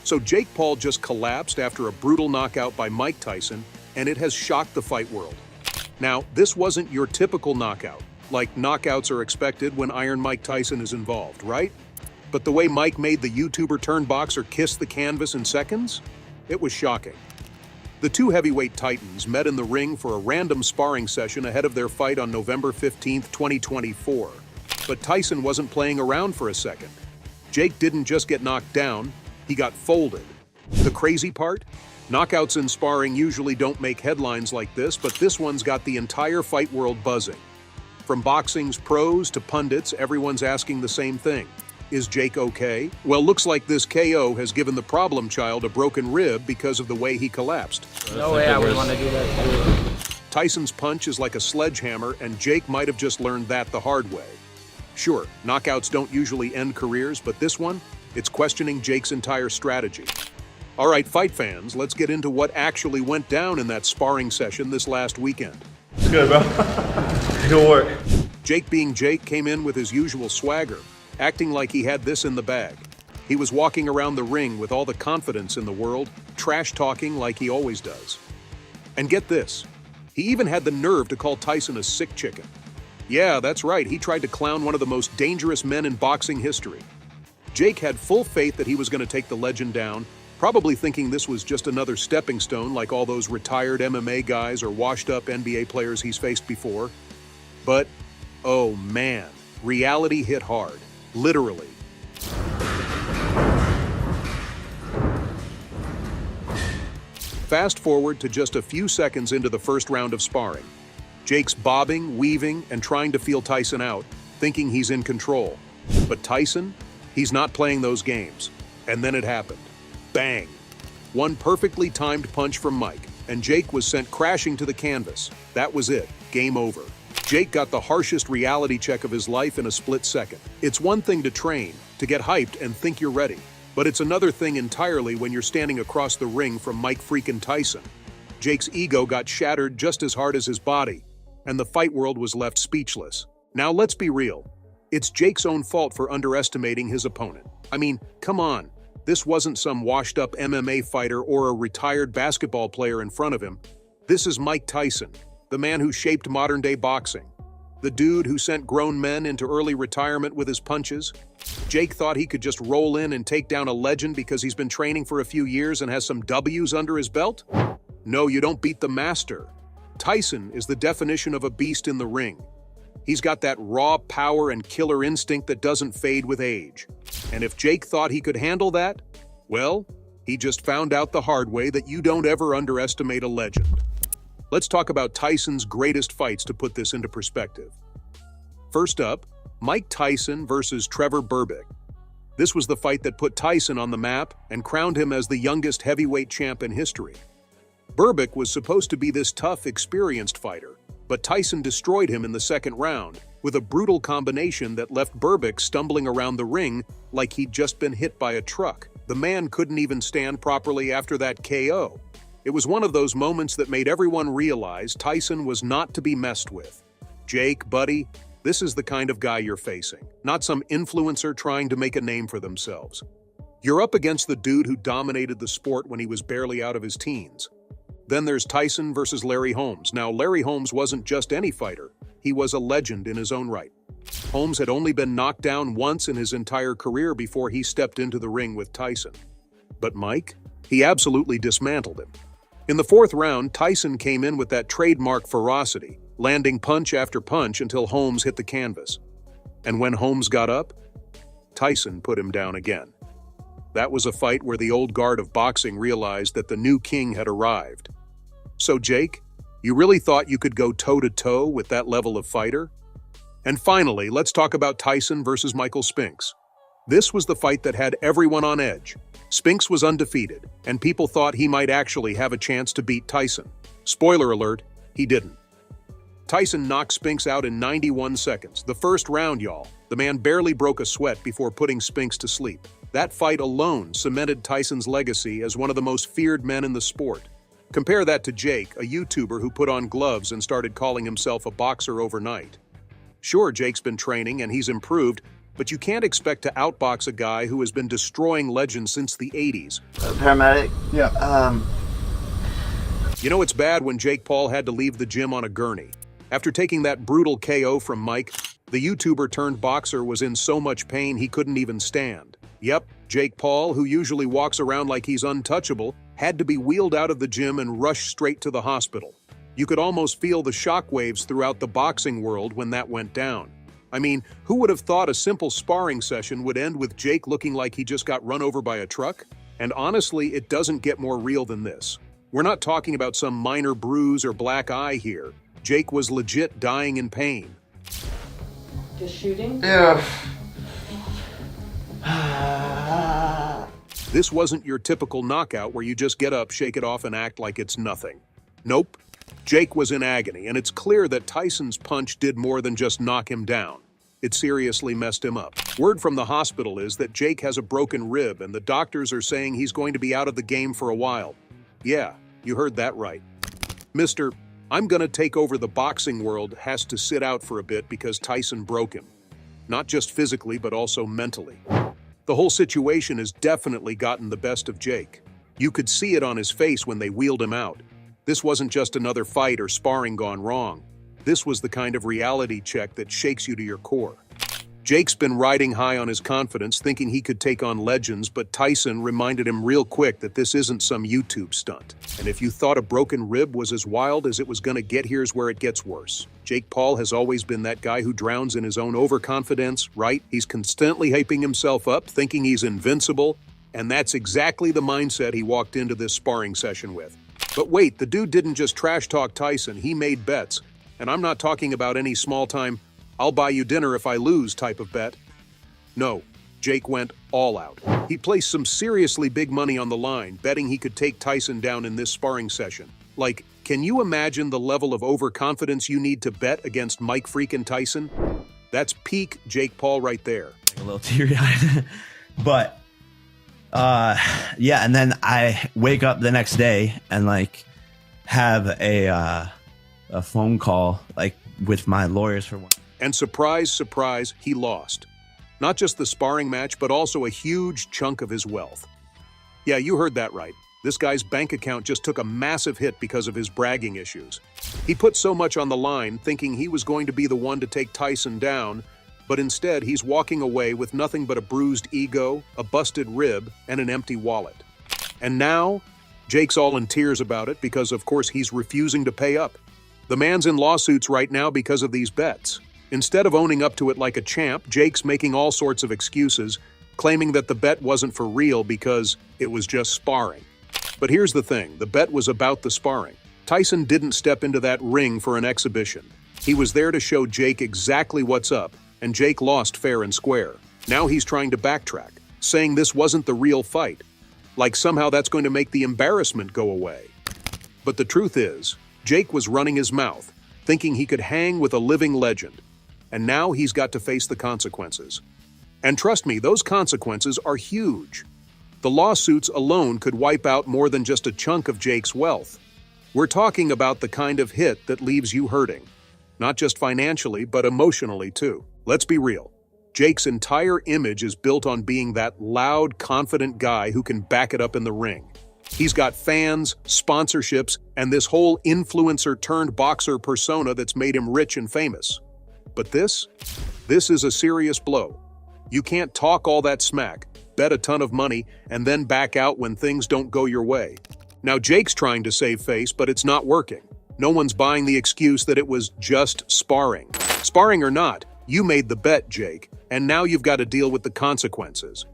So Jake Paul just collapsed after a brutal knockout by Mike Tyson, and it has shocked the fight world. Now, this wasn't your typical knockout, like knockouts are expected when Iron Mike Tyson is involved, right? But the way Mike made the YouTuber turned boxer kiss the canvas in seconds? It was shocking. The two heavyweight titans met in the ring for a random sparring session ahead of their fight on November 15, 2024. But Tyson wasn't playing around for a second. Jake didn't just get knocked down, he got folded. The crazy part? Knockouts in sparring usually don't make headlines like this, but this one's got the entire fight world buzzing. From boxing's pros to pundits, everyone's asking the same thing. Is Jake okay? Well, looks like this KO has given the problem child a broken rib because of the way he collapsed. No way I would want to do that too. Tyson's punch is like a sledgehammer, and Jake might have just learned that the hard way. Sure, knockouts don't usually end careers, but this one, it's questioning Jake's entire strategy. All right, fight fans, let's get into what actually went down in that sparring session this last weekend. It's good, bro. Good work. Jake being Jake came in with his usual swagger, acting like he had this in the bag. He was walking around the ring with all the confidence in the world, trash-talking like he always does. And get this, he even had the nerve to call Tyson a sick chicken. Yeah, that's right, he tried to clown one of the most dangerous men in boxing history. Jake had full faith that he was going to take the legend down, probably thinking this was just another stepping stone like all those retired MMA guys or washed-up NBA players he's faced before. But, oh man, reality hit hard. Literally. Fast forward to just a few seconds into the first round of sparring. Jake's bobbing, weaving, and trying to feel Tyson out, thinking he's in control. But Tyson, he's not playing those games. And then it happened. Bang! One perfectly timed punch from Mike, and Jake was sent crashing to the canvas. That was it. Game over. Jake got the harshest reality check of his life in a split second. It's one thing to train, to get hyped and think you're ready. But it's another thing entirely when you're standing across the ring from Mike freaking Tyson. Jake's ego got shattered just as hard as his body, and the fight world was left speechless. Now let's be real. It's Jake's own fault for underestimating his opponent. I mean, come on. This wasn't some washed-up MMA fighter or a retired basketball player in front of him. This is Mike Tyson, the man who shaped modern-day boxing. The dude who sent grown men into early retirement with his punches. Jake thought he could just roll in and take down a legend because he's been training for a few years and has some W's under his belt? No, you don't beat the master. Tyson is the definition of a beast in the ring. He's got that raw power and killer instinct that doesn't fade with age. And if Jake thought he could handle that, well, he just found out the hard way that you don't ever underestimate a legend. Let's talk about Tyson's greatest fights to put this into perspective. First up, Mike Tyson versus Trevor Berbick. This was the fight that put Tyson on the map and crowned him as the youngest heavyweight champ in history. Berbick was supposed to be this tough, experienced fighter, but Tyson destroyed him in the second round with a brutal combination that left Berbick stumbling around the ring like he'd just been hit by a truck. The man couldn't even stand properly after that KO. It was one of those moments that made everyone realize Tyson was not to be messed with. Jake, buddy, this is the kind of guy you're facing, not some influencer trying to make a name for themselves. You're up against the dude who dominated the sport when he was barely out of his teens. Then there's Tyson versus Larry Holmes. Now, Larry Holmes wasn't just any fighter. He was a legend in his own right. Holmes had only been knocked down once in his entire career before he stepped into the ring with Tyson. But Mike? He absolutely dismantled him. In the fourth round, Tyson came in with that trademark ferocity, landing punch after punch until Holmes hit the canvas. And when Holmes got up, Tyson put him down again. That was a fight where the old guard of boxing realized that the new king had arrived. So Jake, you really thought you could go toe-to-toe with that level of fighter? And finally, let's talk about Tyson versus Michael Spinks. This was the fight that had everyone on edge. Spinks was undefeated, and people thought he might actually have a chance to beat Tyson. Spoiler alert, he didn't. Tyson knocked Spinks out in 91 seconds. The first round, y'all. The man barely broke a sweat before putting Spinks to sleep. That fight alone cemented Tyson's legacy as one of the most feared men in the sport. Compare that to Jake, a YouTuber who put on gloves and started calling himself a boxer overnight. Sure, Jake's been training and he's improved, But you can't expect to outbox a guy who has been destroying legends since the 80s. Paramedic? Yeah. You know it's bad when Jake Paul had to leave the gym on a gurney. After taking that brutal KO from Mike, the YouTuber turned boxer was in so much pain he couldn't even stand. Yep, Jake Paul, who usually walks around like he's untouchable, had to be wheeled out of the gym and rushed straight to the hospital. You could almost feel the shockwaves throughout the boxing world when that went down. I mean, who would have thought a simple sparring session would end with Jake looking like he just got run over by a truck? And honestly, it doesn't get more real than this. We're not talking about some minor bruise or black eye here. Jake was legit dying in pain. Just shooting? Yeah. This wasn't your typical knockout where you just get up, shake it off, and act like it's nothing. Nope. Jake was in agony, and it's clear that Tyson's punch did more than just knock him down. It seriously messed him up. Word from the hospital is that Jake has a broken rib, and the doctors are saying he's going to be out of the game for a while. Yeah, you heard that right. Mr. I'm gonna take over the boxing world has to sit out for a bit because Tyson broke him. Not just physically, but also mentally. The whole situation has definitely gotten the best of Jake. You could see it on his face when they wheeled him out. This wasn't just another fight or sparring gone wrong. This was the kind of reality check that shakes you to your core. Jake's been riding high on his confidence, thinking he could take on legends, but Tyson reminded him real quick that this isn't some YouTube stunt. And if you thought a broken rib was as wild as it was gonna get, here's where it gets worse. Jake Paul has always been that guy who drowns in his own overconfidence, right? He's constantly hyping himself up, thinking he's invincible, and that's exactly the mindset he walked into this sparring session with. But wait, the dude didn't just trash talk Tyson, he made bets. And I'm not talking about any small-time, I'll buy you dinner if I lose type of bet. No, Jake went all out. He placed some seriously big money on the line, betting he could take Tyson down in this sparring session. Like, can you imagine the level of overconfidence you need to bet against Mike freaking Tyson? That's peak Jake Paul right there. A little teary-eyed. But yeah, and then I wake up the next day and like have a phone call like with my lawyers for one. And surprise, surprise, he lost. Not just the sparring match, but also a huge chunk of his wealth. Yeah, you heard that right. This guy's bank account just took a massive hit because of his bragging issues. He put so much on the line, thinking he was going to be the one to take Tyson down, but instead he's walking away with nothing but a bruised ego, a busted rib, and an empty wallet. And now, Jake's all in tears about it because, of course, he's refusing to pay up. The man's in lawsuits right now because of these bets. Instead of owning up to it like a champ, Jake's making all sorts of excuses, claiming that the bet wasn't for real because it was just sparring. But here's the thing, the bet was about the sparring. Tyson didn't step into that ring for an exhibition. He was there to show Jake exactly what's up, and Jake lost fair and square. Now he's trying to backtrack, saying this wasn't the real fight. Like somehow that's going to make the embarrassment go away. But the truth is, Jake was running his mouth, thinking he could hang with a living legend. And now he's got to face the consequences. And trust me, those consequences are huge. The lawsuits alone could wipe out more than just a chunk of Jake's wealth. We're talking about the kind of hit that leaves you hurting. Not just financially, but emotionally too. Let's be real. Jake's entire image is built on being that loud, confident guy who can back it up in the ring. He's got fans, sponsorships, and this whole influencer-turned-boxer persona that's made him rich and famous. But this is a serious blow. You can't talk all that smack, bet a ton of money, and then back out when things don't go your way. Now Jake's trying to save face, but it's not working. No one's buying the excuse that it was just sparring. Sparring or not, you made the bet, Jake, and now you've got to deal with the consequences.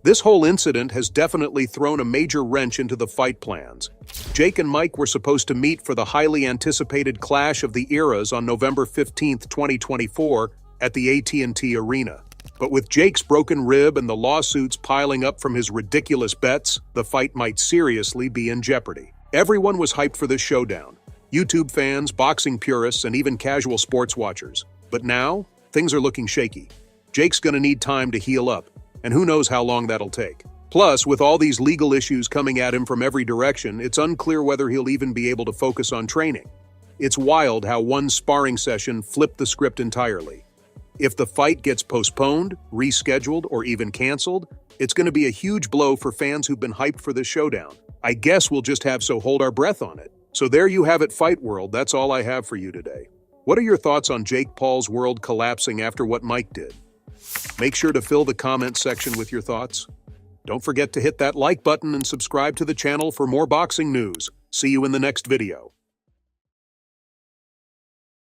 This whole incident has definitely thrown a major wrench into the fight plans. Jake and Mike were supposed to meet for the highly anticipated clash of the eras on November 15, 2024 at the AT&T Arena. But with Jake's broken rib and the lawsuits piling up from his ridiculous bets, the fight might seriously be in jeopardy. Everyone was hyped for this showdown. YouTube fans, boxing purists, and even casual sports watchers. But now, things are looking shaky. Jake's gonna need time to heal up, and who knows how long that'll take. Plus, with all these legal issues coming at him from every direction, it's unclear whether he'll even be able to focus on training. It's wild how one sparring session flipped the script entirely. If the fight gets postponed, rescheduled, or even canceled, it's going to be a huge blow for fans who've been hyped for this showdown. I guess we'll just have to hold our breath on it. So there you have it, Fight World. That's all I have for you today. What are your thoughts on Jake Paul's world collapsing after what Mike did? Make sure to fill the comment section with your thoughts. Don't forget to hit that like button and subscribe to the channel for more boxing news. See you in the next video.